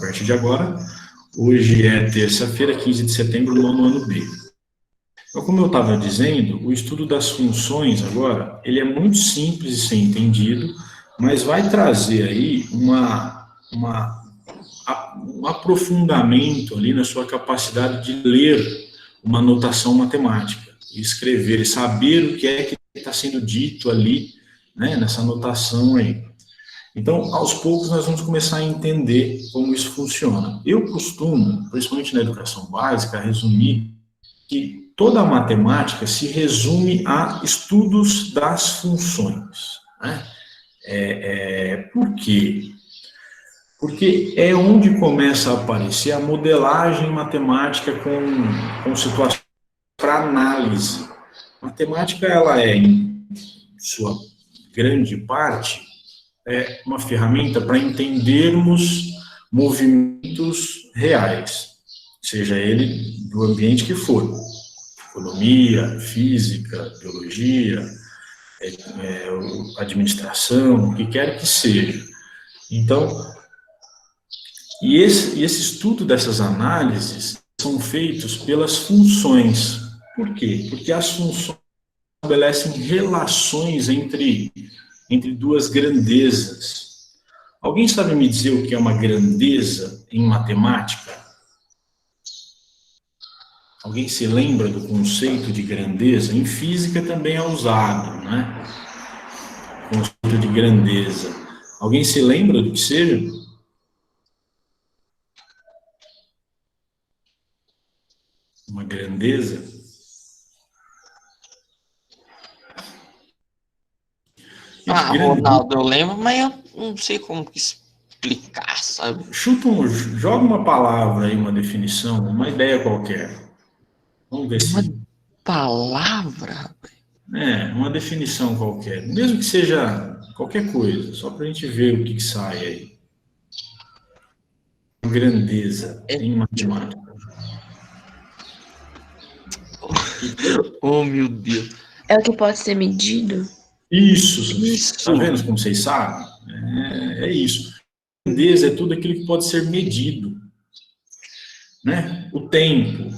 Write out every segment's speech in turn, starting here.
partir de agora. Hoje é terça-feira, 15 de setembro, no ano B. Então, como eu estava dizendo, o estudo das funções agora, ele é muito simples de ser entendido, mas vai trazer aí um aprofundamento ali na sua capacidade de ler uma notação matemática, escrever e saber o que é que está sendo dito ali, né, nessa notação aí. Então, aos poucos, nós vamos começar a entender como isso funciona. Eu costumo, principalmente na educação básica, resumir que toda a matemática se resume a estudos das funções, né? Por quê? Porque é onde começa a aparecer a modelagem matemática com situações para análise. A matemática, ela é, em sua grande parte, uma ferramenta para entendermos movimentos reais, seja ele do ambiente que for, economia, física, biologia, administração, o que quer que seja. Então, esse estudo dessas análises são feitos pelas funções. Por quê? Porque as funções estabelecem relações entre duas grandezas. Alguém sabe me dizer o que é uma grandeza em matemática? Alguém se lembra do conceito de grandeza? Em física também é usado, né? O conceito de grandeza. Alguém se lembra do que seja? Uma grandeza? Ronaldo, eu lembro, mas eu não sei como explicar, sabe? Joga uma palavra aí, uma definição, uma ideia qualquer. Vamos ver Uma se... palavra? Uma definição qualquer. Mesmo que seja qualquer coisa, só para a gente ver o que sai aí. Grandeza em matemática. Oh, meu Deus. É o que pode ser medido? Isso. Tá vendo como vocês sabem? É isso. Grandeza é tudo aquilo que pode ser medido, né? O tempo,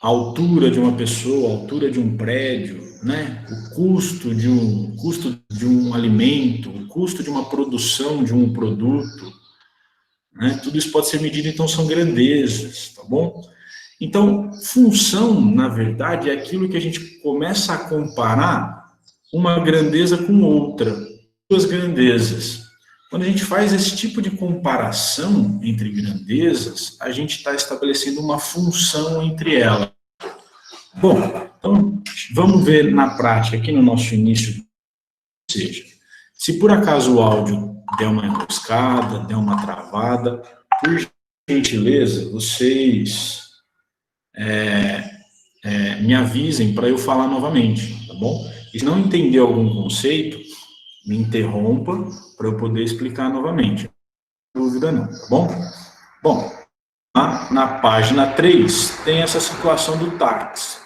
a altura de uma pessoa, a altura de um prédio, né? O custo de um alimento, o custo de uma produção de um produto, né? Tudo isso pode ser medido, então são grandezas, tá bom? Então, função, na verdade, é aquilo que a gente começa a comparar uma grandeza com outra, duas grandezas. Quando a gente faz esse tipo de comparação entre grandezas, a gente está estabelecendo uma função entre elas. Bom, então, vamos ver na prática, aqui no nosso início, ou seja, se por acaso o áudio der uma enroscada, der uma travada, por gentileza, vocês me avisem para eu falar novamente, tá bom? E se não entender algum conceito, me interrompa para eu poder explicar novamente. Não tem dúvida não, tá bom? Bom, na página 3 tem essa situação do táxi.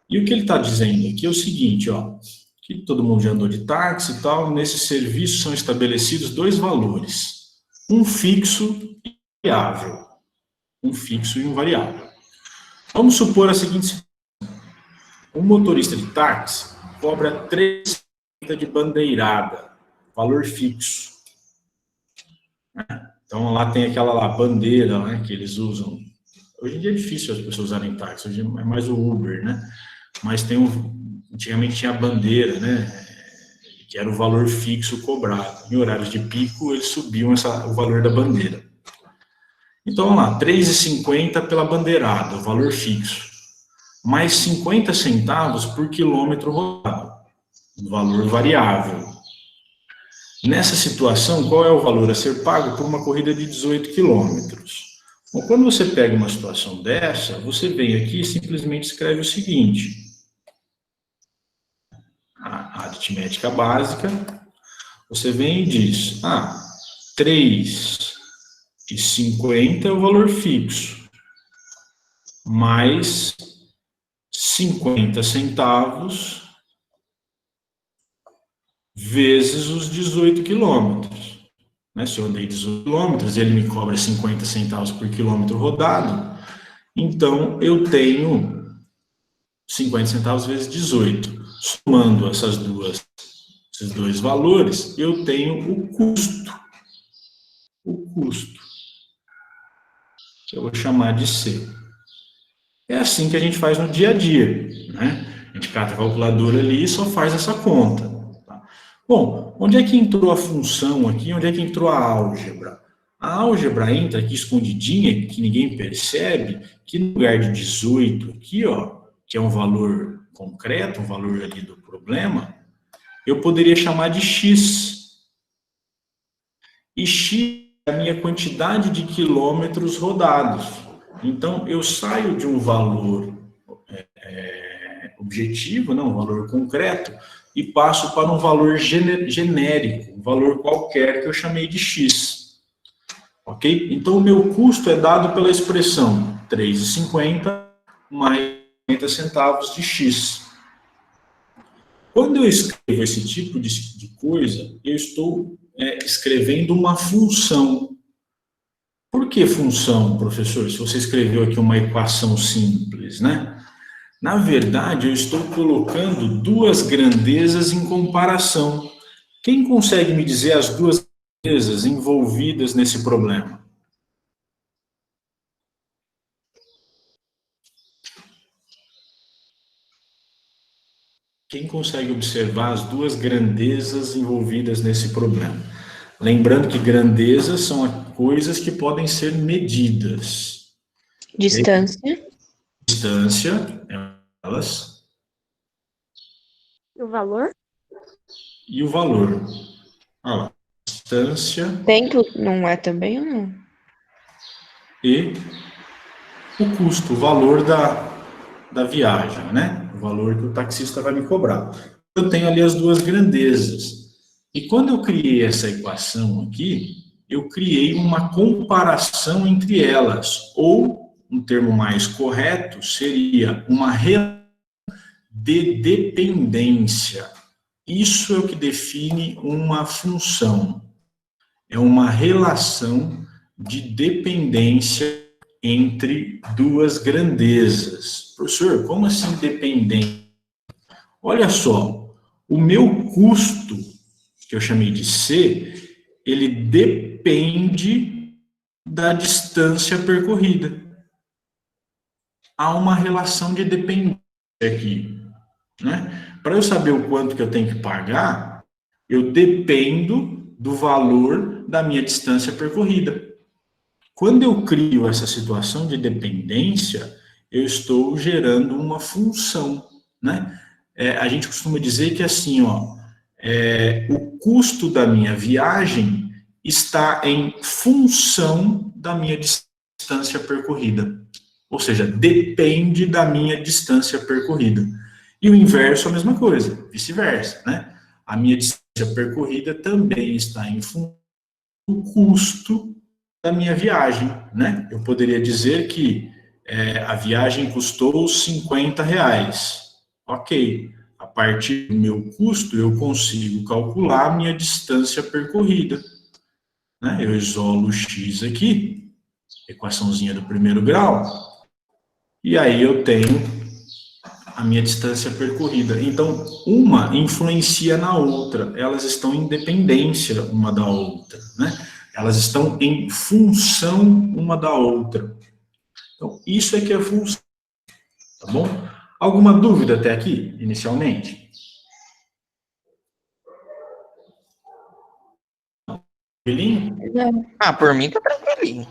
E o que ele está dizendo aqui é o seguinte, ó, que todo mundo já andou de táxi e tal, nesse serviço são estabelecidos dois valores, um fixo e variável. Um fixo e um variável. Vamos supor a seguinte situação. Um motorista de táxi cobra 3,50 de bandeirada, valor fixo. Então lá tem aquela bandeira, né, que eles usam. Hoje em dia é difícil as pessoas usarem táxi, hoje é mais o Uber, né? Mas antigamente tinha a bandeira, né? Que era o valor fixo cobrado. Em horários de pico, eles subiam o valor da bandeira. Então, vamos lá, 3,50 pela bandeirada, o valor fixo. Mais 50 centavos por quilômetro rodado, o valor variável. Nessa situação, qual é o valor a ser pago por uma corrida de 18 quilômetros? Bom, quando você pega uma situação dessa, você vem aqui e simplesmente escreve o seguinte. A aritmética básica, você vem e diz, 3,50 é o valor fixo, mais 50 centavos vezes os 18 quilômetros. né? Se eu andei 18 quilômetros e ele me cobra 50 centavos por quilômetro rodado, então eu tenho 50 centavos vezes 18. Somando esses dois valores, eu tenho o custo. O custo, que eu vou chamar de C. É assim que a gente faz no dia a dia, né? A gente cata a calculadora ali e só faz essa conta. Tá? Bom, onde é que entrou a função aqui? Onde é que entrou a álgebra? A álgebra entra aqui escondidinha, que ninguém percebe, que no lugar de 18 aqui, ó, que é um valor concreto, um valor ali do problema, eu poderia chamar de x. E x é a minha quantidade de quilômetros rodados. Então, eu saio de um valor objetivo, né, um valor concreto, e passo para um valor genérico, um valor qualquer que eu chamei de x. Ok? Então, o meu custo é dado pela expressão 3,50 mais 50 centavos de x. Quando eu escrevo esse tipo de coisa, eu estou escrevendo uma função. Por que função, professor? Se você escreveu aqui uma equação simples, né? Na verdade, eu estou colocando duas grandezas em comparação. Quem consegue me dizer as duas grandezas envolvidas nesse problema? Quem consegue observar as duas grandezas envolvidas nesse problema? Lembrando que grandezas são coisas que podem ser medidas. Distância. Distância, elas. O valor? E o valor. Olha lá. Distância. Tempo não é também ou não? E o custo, o valor da viagem, né? O valor que o taxista vai me cobrar. Eu tenho ali as duas grandezas. E quando eu criei essa equação aqui, eu criei uma comparação entre elas, ou, um termo mais correto, seria uma relação de dependência. Isso é o que define uma função. É uma relação de dependência entre duas grandezas. Professor, como assim dependência? Olha só, o meu custo, que eu chamei de C, ele depende da distância percorrida. Há uma relação de dependência aqui, né? Para eu saber o quanto que eu tenho que pagar, eu dependo do valor da minha distância percorrida. Quando eu crio essa situação de dependência, eu estou gerando uma função, né? A gente costuma dizer que assim, ó, o custo da minha viagem está em função da minha distância percorrida. Ou seja, depende da minha distância percorrida. E o inverso é a mesma coisa, vice-versa, né? A minha distância percorrida também está em função do custo da minha viagem, né? Eu poderia dizer que a viagem custou R$50. Ok, a partir do meu custo, eu consigo calcular a minha distância percorrida. Né? Eu isolo o x aqui, equaçãozinha do primeiro grau, e aí eu tenho a minha distância percorrida. Então, uma influencia na outra, elas estão em dependência uma da outra, né? Elas estão em função uma da outra. Então, isso é que é a função, tá bom? Alguma dúvida até aqui, inicialmente? Tranquilinho? Ah, por mim tá tranquilinho.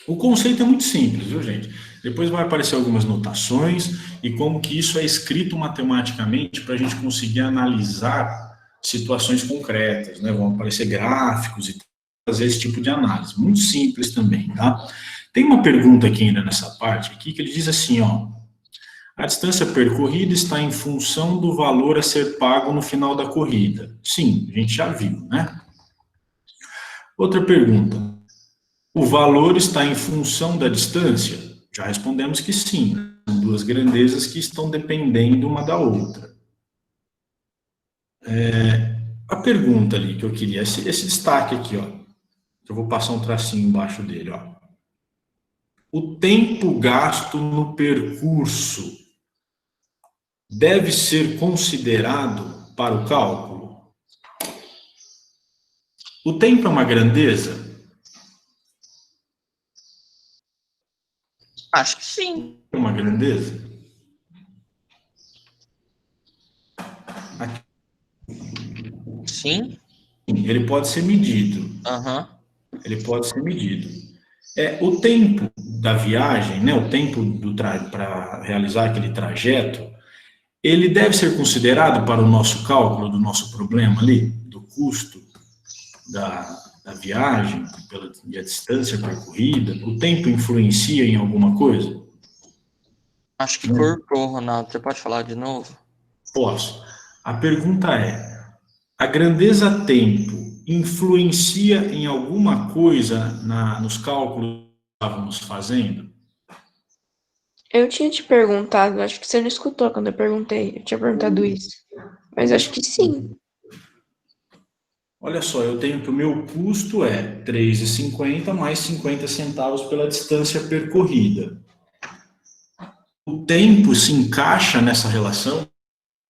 O conceito é muito simples, viu, gente? Depois vai aparecer algumas notações e como que isso é escrito matematicamente para a gente conseguir analisar situações concretas, né? Vão aparecer gráficos e fazer esse tipo de análise. Muito simples também, tá? Tem uma pergunta aqui ainda nessa parte aqui que ele diz assim, ó. A distância percorrida está em função do valor a ser pago no final da corrida. Sim, a gente já viu, né? Outra pergunta. O valor está em função da distância? Já respondemos que sim. São duas grandezas que estão dependendo uma da outra. A pergunta ali que eu queria, esse destaque aqui, ó. Eu vou passar um tracinho embaixo dele, ó. O tempo gasto no percurso deve ser considerado para o cálculo? O tempo é uma grandeza? Acho que sim. É uma grandeza? Aqui, Sim. ele pode ser medido. Aham. Ele pode ser medido. O tempo da viagem, né, o tempo para realizar aquele trajeto, ele deve ser considerado para o nosso cálculo do nosso problema ali, do custo da viagem, pela a distância percorrida. O tempo influencia em alguma coisa? Acho que cortou, Ronaldo. Você pode falar de novo? Posso. A pergunta é: a grandeza tempo influencia em alguma coisa nos cálculos que estávamos fazendo? Eu tinha te perguntado, acho que você não escutou quando eu perguntei. Eu tinha perguntado isso. Mas acho que sim. Olha só, eu tenho que o meu custo é R$ 3,50 mais 50 centavos pela distância percorrida. O tempo se encaixa nessa relação?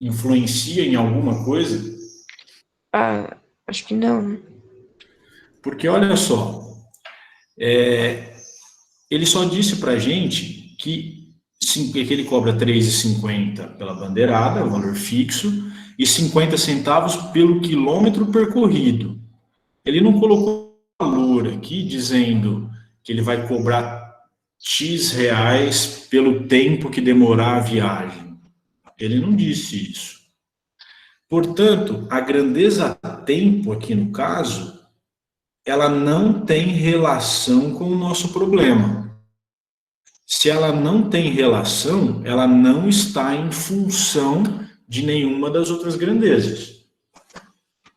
Influencia em alguma coisa? Ah, acho que não. Porque olha só, ele só disse para a gente que ele cobra R$ 3,50 pela bandeirada, o valor fixo, e 50 centavos pelo quilômetro percorrido. Ele não colocou valor aqui dizendo que ele vai cobrar X reais pelo tempo que demorar a viagem. Ele não disse isso. Portanto, a grandeza tempo aqui no caso, ela não tem relação com o nosso problema. Se ela não tem relação, ela não está em função de nenhuma das outras grandezas.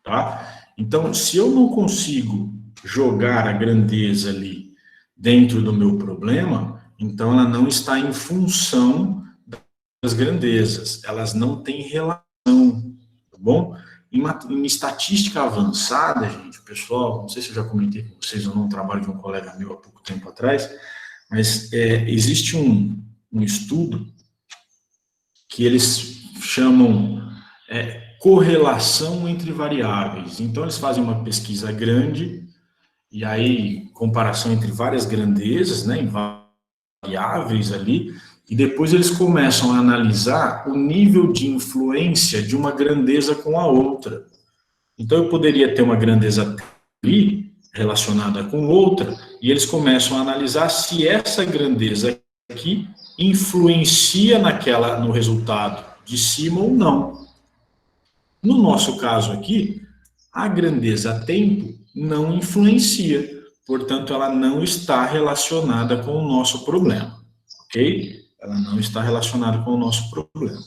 Tá? Então, se eu não consigo jogar a grandeza ali dentro do meu problema, então ela não está em função das grandezas, elas não têm relação, tá bom? Em estatística avançada, gente, pessoal, não sei se eu já comentei com vocês ou não, um trabalho de um colega meu há pouco tempo atrás, mas existe um estudo que eles chamam correlação entre variáveis. Então, eles fazem uma pesquisa grande, e aí comparação entre várias grandezas, né, em variáveis ali, e depois eles começam a analisar o nível de influência de uma grandeza com a outra. Então, eu poderia ter uma grandeza ali relacionada com outra, e eles começam a analisar se essa grandeza aqui influencia no resultado de cima ou não. No nosso caso aqui, a grandeza tempo não influencia, portanto, ela não está relacionada com o nosso problema, ok? Ela não está relacionada com o nosso problema.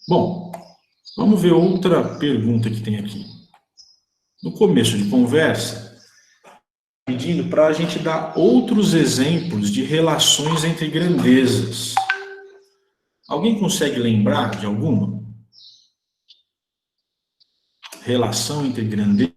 Bom, vamos ver outra pergunta que tem aqui. No começo de conversa, pedindo para a gente dar outros exemplos de relações entre grandezas. Alguém consegue lembrar de alguma? Relação entre grandezas?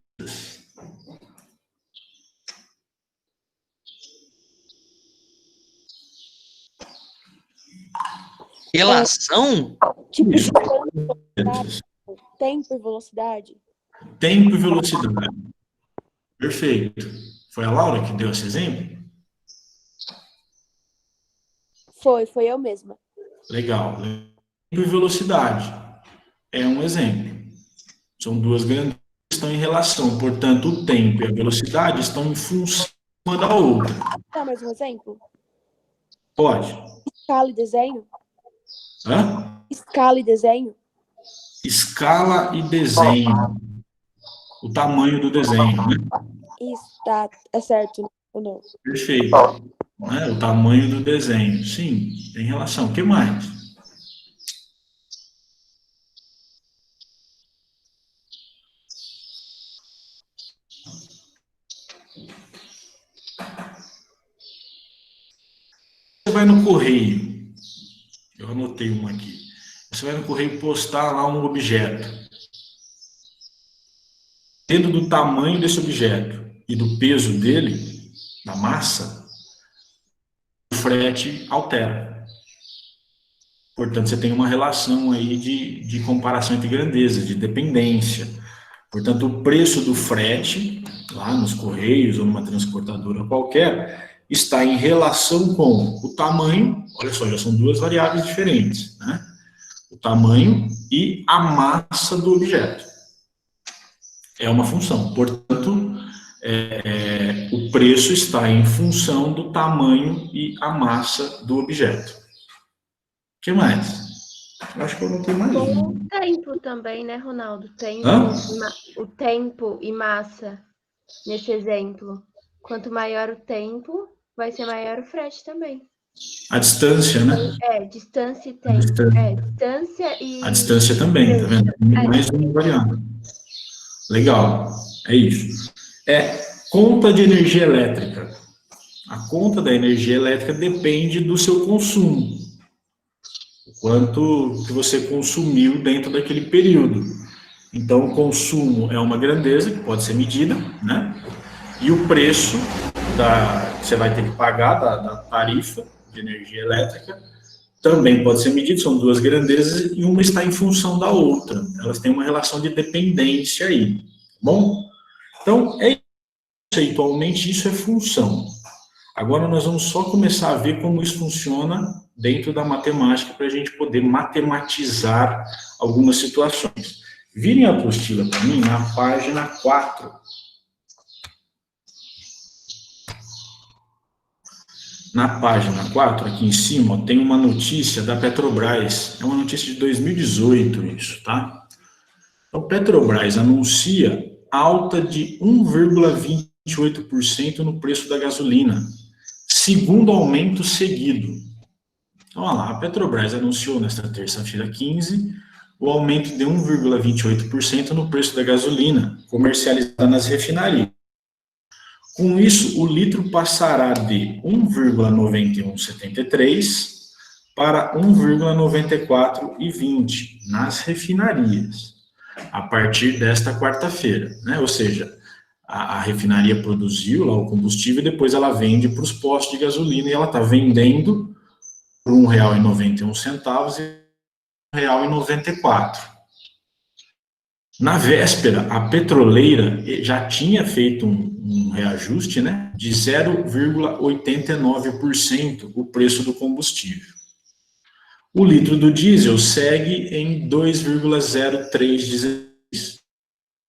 Relação? Tipo Isso. de tempo e velocidade. Tempo e velocidade. Perfeito. Foi a Laura que deu esse exemplo? Foi eu mesma. Legal. Tempo e velocidade é um exemplo. São duas grandezas que estão em relação, portanto, o tempo e a velocidade estão em função uma da outra. Dá mais um exemplo? Pode? Escala e desenho? Hã? Escala e desenho? Escala e desenho. O tamanho do desenho, né? Isso, tá, é certo ou não? Perfeito. Né? O tamanho do desenho. Sim, tem relação. O que mais? Você vai no correio. Eu anotei uma aqui. Você vai no correio postar lá um objeto. Dentro do tamanho desse objeto. e do peso dele, da massa, o frete altera. Portanto, você tem uma relação aí de comparação entre grandezas, de dependência. Portanto, o preço do frete, lá nos Correios ou numa transportadora qualquer, está em relação com o tamanho, olha só, já são duas variáveis diferentes, né? O tamanho e a massa do objeto. É uma função. Portanto, o preço está em função do tamanho e a massa do objeto. O que mais? Eu acho que eu não tenho mais um. O tempo também, né, Ronaldo? Hã? O tempo e massa, nesse exemplo. Quanto maior o tempo, vai ser maior o frete também. A distância, né? Distância e tempo. Distância e... A distância também, tá vendo? Mais uma variável. Legal, é isso. Conta de energia elétrica. A conta da energia elétrica depende do seu consumo. O quanto que você consumiu dentro daquele período. Então, o consumo é uma grandeza que pode ser medida, né? E o preço que você vai ter que pagar da tarifa de energia elétrica também pode ser medido, são duas grandezas e uma está em função da outra. Elas têm uma relação de dependência aí, tá bom? Então, conceitualmente, isso é função. Agora nós vamos só começar a ver como isso funciona dentro da matemática para a gente poder matematizar algumas situações. Virem a apostila para mim na página 4. Na página 4, aqui em cima, ó, tem uma notícia da Petrobras. É uma notícia de 2018, isso, tá? Então, Petrobras anuncia alta de 1,28% no preço da gasolina, segundo aumento seguido. Então, olha lá, a Petrobras anunciou nesta terça-feira 15 o aumento de 1,28% no preço da gasolina comercializada nas refinarias. Com isso, o litro passará de 1,9173 para 1,9420 nas refinarias, a partir desta quarta-feira, né? Ou seja, a refinaria produziu lá o combustível e depois ela vende para os postos de gasolina e ela está vendendo por R$ 1,91 e R$ 1,94. Na véspera, a petroleira já tinha feito um reajuste, né, de 0,89% o preço do combustível. O litro do diesel segue em 2,03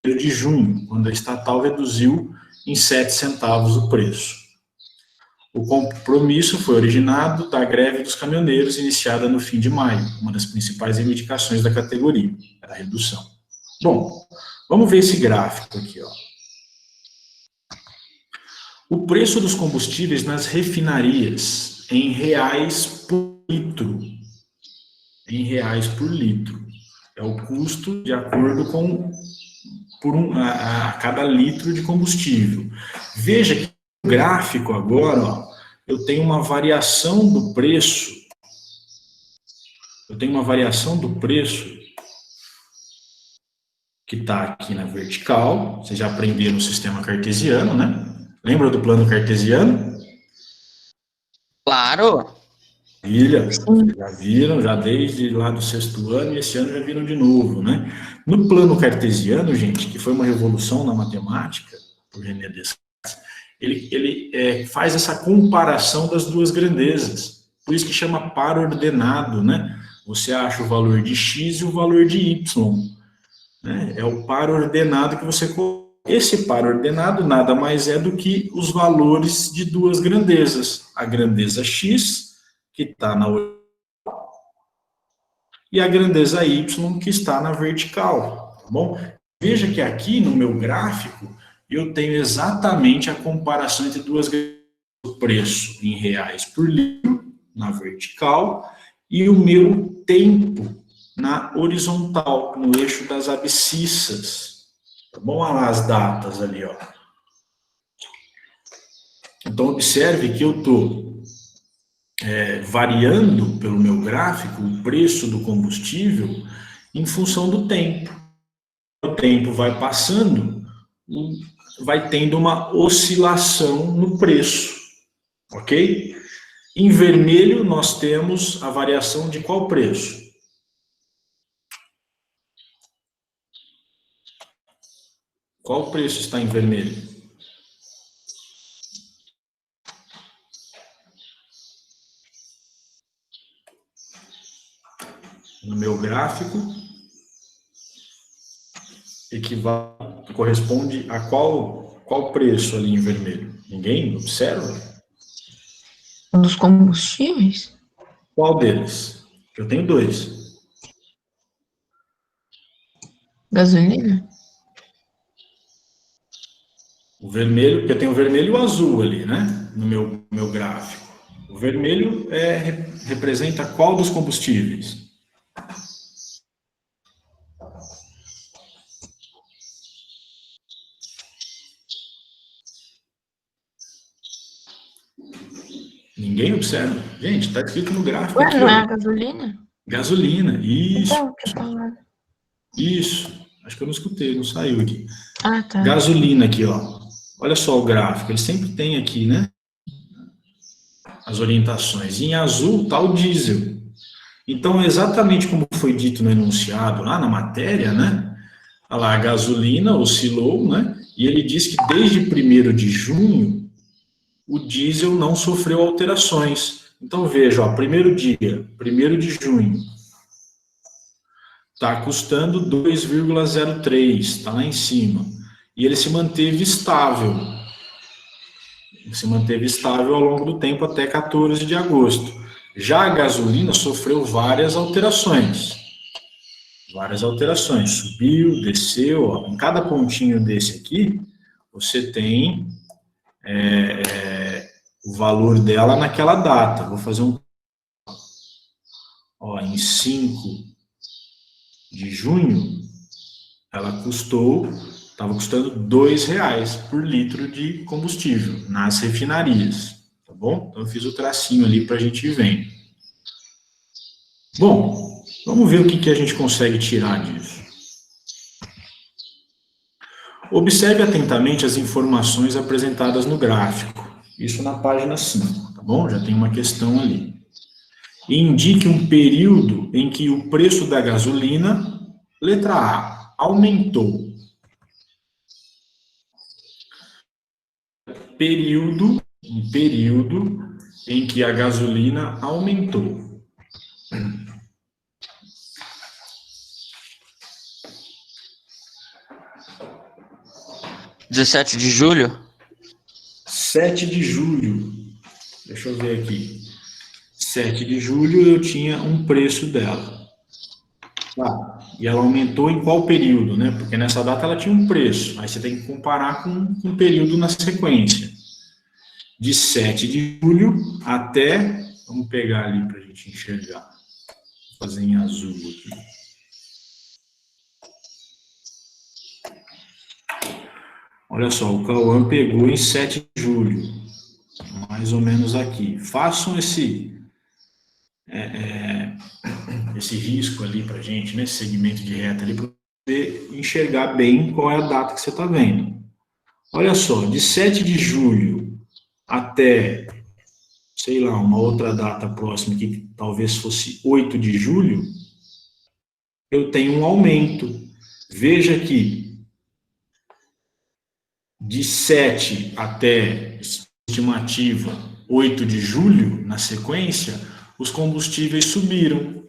de junho, quando a estatal reduziu em 7 centavos o preço. O compromisso foi originado da greve dos caminhoneiros, iniciada no fim de maio, uma das principais reivindicações da categoria, era a redução. Bom, vamos ver esse gráfico aqui, ó. O preço dos combustíveis nas refinarias em reais por litro. Em reais por litro. É o custo de acordo com a cada litro de combustível. Veja que no gráfico agora, ó, eu tenho uma variação do preço. Eu tenho uma variação do preço que está aqui na vertical. Vocês já aprenderam o sistema cartesiano, né? Lembra do plano cartesiano? Claro. Já viram, já desde lá do 6º ano, e esse ano já viram de novo, né? No plano cartesiano, gente, que foi uma revolução na matemática, por René Descartes, ele faz essa comparação das duas grandezas, por isso que chama par ordenado, né? Você acha o valor de x e o valor de y, né? É o par ordenado que você coloca. Esse par ordenado nada mais é do que os valores de duas grandezas, a grandeza x, que está na horizontal, e a grandeza y, que está na vertical, tá bom? Veja que aqui no meu gráfico, eu tenho exatamente a comparação entre duas grandezas, o preço em reais por litro, na vertical, e o meu tempo na horizontal, no eixo das abscissas. Tá bom? Olha lá as datas ali, ó. Então, observe que eu estou variando pelo meu gráfico o preço do combustível em função do tempo. O tempo vai passando, vai tendo uma oscilação no preço, ok? Em vermelho, nós temos a variação de qual preço? Qual preço está em vermelho? No meu gráfico, corresponde a qual preço ali em vermelho? Ninguém observa? Um dos combustíveis? Qual deles? Eu tenho dois. Gasolina? O vermelho, porque eu tenho o vermelho e o azul ali, né? No meu gráfico. O vermelho representa qual dos combustíveis? Ninguém observa. Gente, está escrito no gráfico Ué, aqui. não é Ó. a gasolina? Gasolina, isso. Então, que eu falando. Isso. Acho que eu não escutei, não saiu aqui. Ah, tá. Gasolina aqui, ó. Olha só o gráfico. Ele sempre tem aqui, né? As orientações. Em azul está o diesel. Então, exatamente como foi dito no enunciado lá na matéria, né? Olha lá, a gasolina oscilou, né? E ele diz que desde 1º de junho, o diesel não sofreu alterações. Então, veja, ó, 1º dia, 1º de junho, está custando 2,03, está lá em cima. E ele se manteve estável. Se manteve estável ao longo do tempo até 14 de agosto. Já a gasolina sofreu várias alterações. Várias alterações. Subiu, desceu. Ó. Em cada pontinho desse aqui, você tem o valor dela naquela data. Vou fazer um... Ó, em 5 de junho, ela estava custando R$2 por litro de combustível nas refinarias, tá bom? Então eu fiz o tracinho ali para a gente ir vendo. Bom, vamos ver o que a gente consegue tirar disso. Observe atentamente as informações apresentadas no gráfico, isso na página 5, tá bom? Já tem uma questão ali. E indique um período em que o preço da gasolina, letra A, aumentou. Um período em que a gasolina aumentou. (17 de julho? 7 de julho. Deixa eu ver aqui. 7 de julho eu tinha um preço dela. Tá. E ela aumentou em qual período, né? Porque nessa data ela tinha um preço. Aí você tem que comparar com um período na sequência. De 7 de julho até... Vamos pegar ali para a gente enxergar. Vou fazer em azul aqui. Olha só, o Cauã pegou em 7 de julho. Mais ou menos aqui. Façam esse risco ali para a gente, né? Esse segmento de reta ali, para você enxergar bem qual é a data que você está vendo. Olha só, de 7 de julho até, sei lá, uma outra data próxima, que talvez fosse 8 de julho, eu tenho um aumento. Veja que de 7 até estimativa 8 de julho, na sequência, os combustíveis subiram.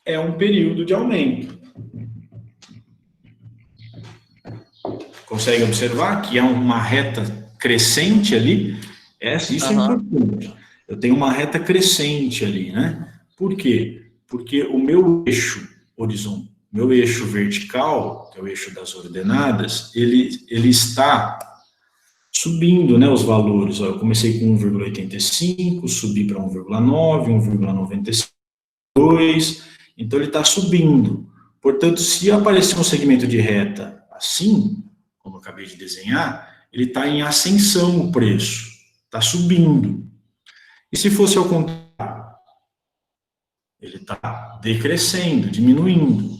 É um período de aumento. Consegue observar que há uma reta crescente ali? Isso é importante. Eu tenho uma reta crescente ali, né? Por quê? Porque o meu eixo horizontal, meu eixo vertical, que é o eixo das ordenadas, ele está subindo, né, os valores. Ó, eu comecei com 1,85, subi para 1,9, 1,92, então ele está subindo. Portanto, se aparecer um segmento de reta assim, como eu acabei de desenhar, ele está em ascensão o preço, está subindo. E se fosse ao contrário, ele está decrescendo, diminuindo.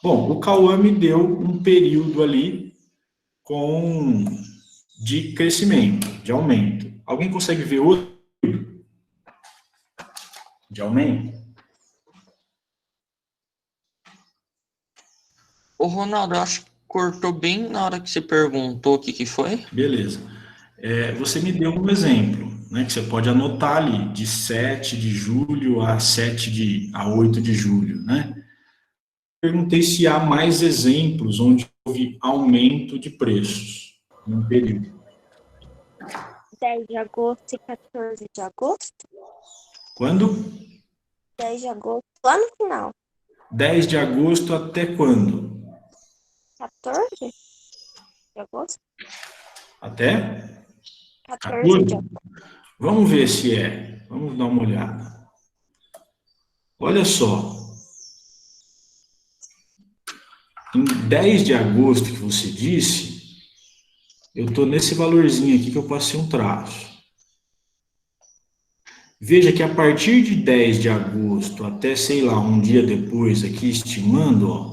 Bom, o Cauã me deu um período ali de crescimento, de aumento. Alguém consegue ver outro de aumento? Ô, Ronaldo, eu acho que cortou bem na hora que você perguntou o que que foi. Beleza. Você me deu um exemplo, né, que você pode anotar ali, de 7 de julho a 8 de julho, né? Perguntei se há mais exemplos onde houve aumento de preços em um período. 10 de agosto e 14 de agosto? Quando? 10 de agosto, lá no final. 10 de agosto até quando? 14 de agosto? Até 14 de 14? agosto. Vamos ver se é. Vamos dar uma olhada. Olha só. Em 10 de agosto que você disse, eu estou nesse valorzinho aqui que eu passei um traço. Veja que a partir de 10 de agosto até, sei lá, um dia depois, aqui estimando, ó,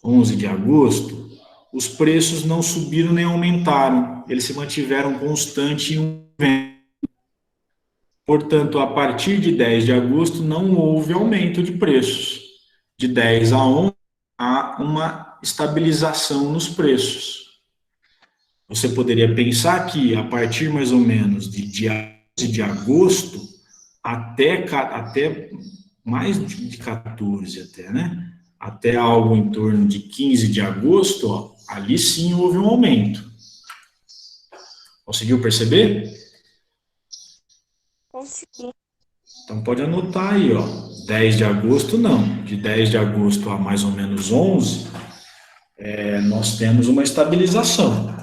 11 de agosto, os preços não subiram nem aumentaram. Eles se mantiveram constantes em um evento. Portanto, a partir de 10 de agosto não houve aumento de preços. De 10 a 11 há uma estabilização nos preços. Você poderia pensar que a partir mais ou menos de dia 11 de agosto até mais de 14 até, né? Até algo em torno de 15 de agosto, ó, ali sim houve um aumento. Conseguiu perceber? Consegui. Então pode anotar aí, ó, 10 de agosto não, de 10 de agosto a mais ou menos 11, nós temos uma estabilização,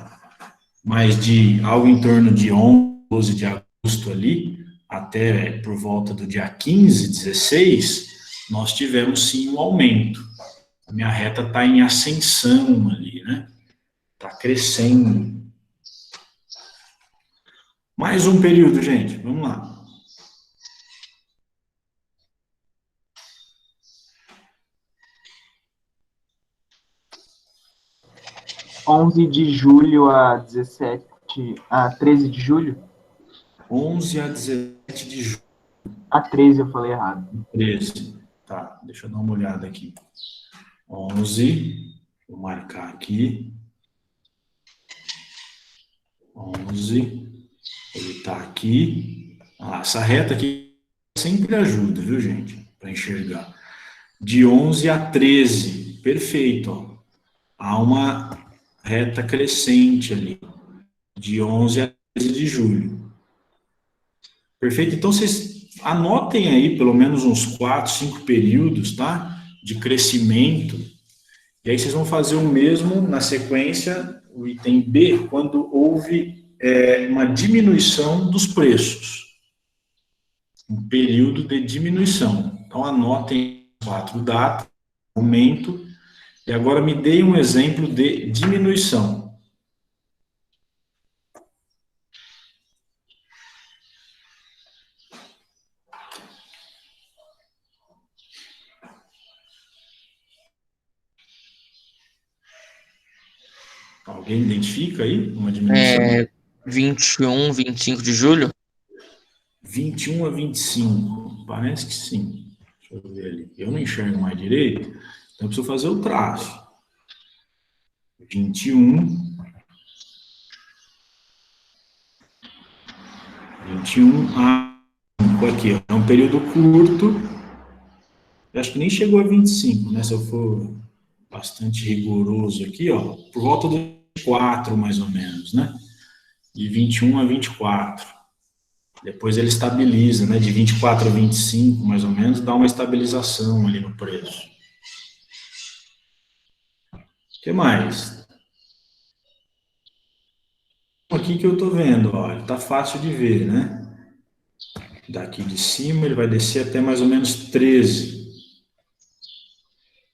mas de algo em torno de 11, 12 de agosto ali, até por volta do dia 15, 16, nós tivemos sim um aumento. A minha reta está em ascensão ali, né? Está crescendo. Mais um período, gente, vamos lá. 11 de julho a 13 de julho? 11 a 17 de julho. A 13 eu falei errado. 13. Tá, deixa eu dar uma olhada aqui. 11, vou marcar aqui. 11, ele está aqui. Essa reta aqui sempre ajuda, viu, gente? Para enxergar. De 11 a 13, perfeito, ó. Há uma reta crescente ali. De 11 a 13 de julho. Perfeito? Então, vocês anotem aí pelo menos uns 4, 5 períodos, tá? De crescimento. E aí vocês vão fazer o mesmo na sequência, o item B, quando houve uma diminuição dos preços. Um período de diminuição. Então, anotem 4 datas, aumento, e agora me deem um exemplo de diminuição. Alguém identifica aí uma diminuição? 21, 25 de julho? 21 a 25, parece que sim. Deixa eu ver ali. Eu não enxergo mais direito, então eu preciso fazer o traço. 21 a 5 aqui, é um período curto. Eu acho que nem chegou a 25, né? Se eu for bastante rigoroso aqui, ó, por volta do 24, mais ou menos, né? De 21 a 24. Depois ele estabiliza, né? De 24 a 25, mais ou menos, dá uma estabilização ali no preço. O que mais? Aqui que eu tô vendo, ó, ele tá fácil de ver, né? Daqui de cima ele vai descer até mais ou menos 13.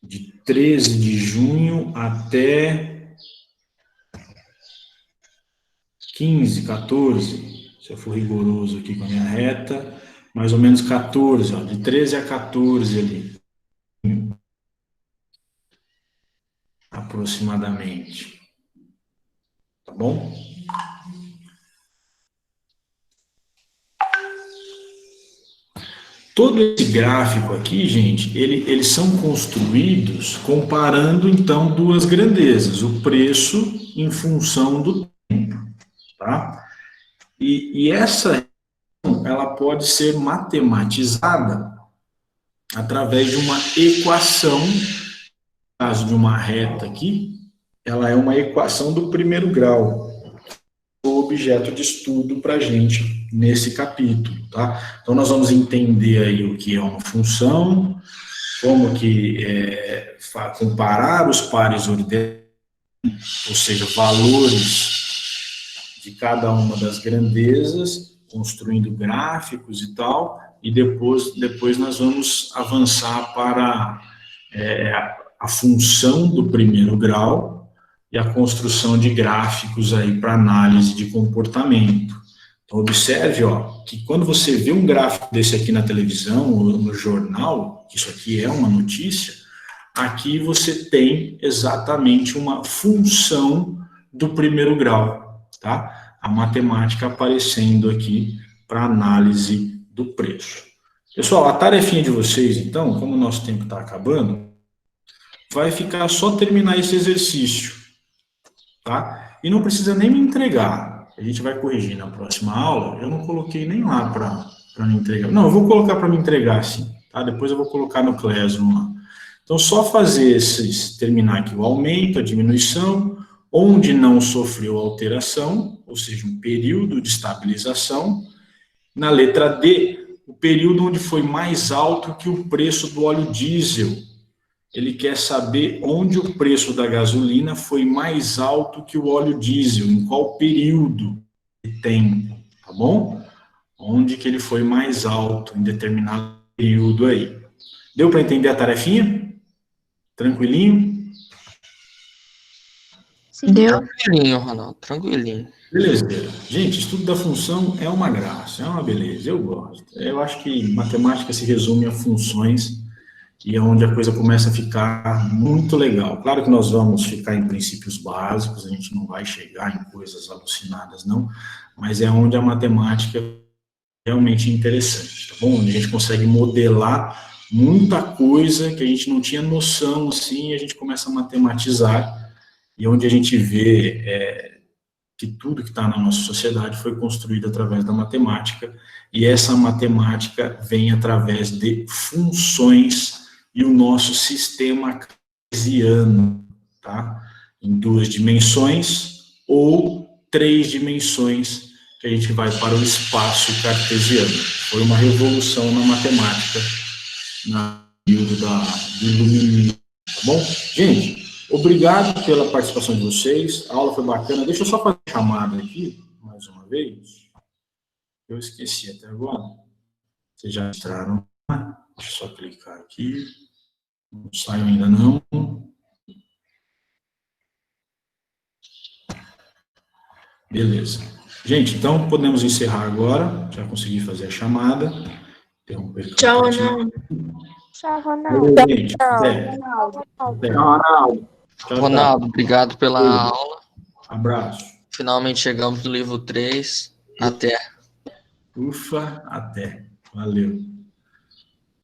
De 13 de junho até 15, 14. Se eu for rigoroso aqui com a minha reta, mais ou menos 14, ó, de 13 a 14 ali. Aproximadamente. Tá bom? Todo esse gráfico aqui, gente, eles são construídos comparando, então, duas grandezas, o preço em função do tempo, tá? E essa, ela pode ser matematizada através de uma equação, no caso de uma reta aqui, ela é uma equação do primeiro grau, o objeto de estudo para a gente nesse capítulo, tá? Então, nós vamos entender aí o que é uma função, como que comparar os pares ordenados, ou seja, valores de cada uma das grandezas, construindo gráficos e tal, e depois nós vamos avançar para a função do primeiro grau, e a construção de gráficos aí para análise de comportamento. Então, observe, ó, que quando você vê um gráfico desse aqui na televisão ou no jornal, que isso aqui é uma notícia, aqui você tem exatamente uma função do primeiro grau, tá? A matemática aparecendo aqui para análise do preço. Pessoal, a tarefinha de vocês, então, como o nosso tempo está acabando, vai ficar só terminar esse exercício. Tá? E não precisa nem me entregar. A gente vai corrigir na próxima aula. Eu não coloquei nem lá para me entregar. Não, eu vou colocar para me entregar, sim. Tá? Depois eu vou colocar no Classroom lá. Então, só fazer terminar aqui o aumento, a diminuição, onde não sofreu alteração, ou seja, um período de estabilização. Na letra D, o período onde foi mais alto que o preço do óleo diesel. Ele quer saber onde o preço da gasolina foi mais alto que o óleo diesel, em qual período de tempo, tá bom? Onde que ele foi mais alto em determinado período aí. Deu para entender a tarefinha? Tranquilinho? Sim. Deu? Tranquilinho, Ronaldo, tranquilinho. Beleza. Gente, estudo da função é uma graça, é uma beleza, eu gosto. Eu acho que matemática se resume a funções, e é onde a coisa começa a ficar muito legal. Claro que nós vamos ficar em princípios básicos, a gente não vai chegar em coisas alucinadas, não, mas é onde a matemática é realmente interessante, tá bom? Onde a gente consegue modelar muita coisa que a gente não tinha noção, assim, e a gente começa a matematizar, e onde a gente vê que tudo que está na nossa sociedade foi construído através da matemática, e essa matemática vem através de funções e o nosso sistema cartesiano, tá? Em 2 dimensões ou 3 dimensões, que a gente vai para o espaço cartesiano. Foi uma revolução na matemática, no período do iluminismo, tá bom? Gente, obrigado pela participação de vocês, a aula foi bacana. Deixa eu só fazer a chamada aqui, mais uma vez. Eu esqueci até agora. Vocês já entraram. Deixa eu só clicar aqui. Não saiu ainda não. Beleza. Gente, então podemos encerrar agora. Já consegui fazer a chamada. Tchau, Ronaldo. Tchau, Ronaldo. Valeu, gente. Até. Tchau, Ronaldo. Tchau, Ronaldo, obrigado pela aula. Abraço. Finalmente chegamos no livro 3. Até. Ufa, até. Valeu.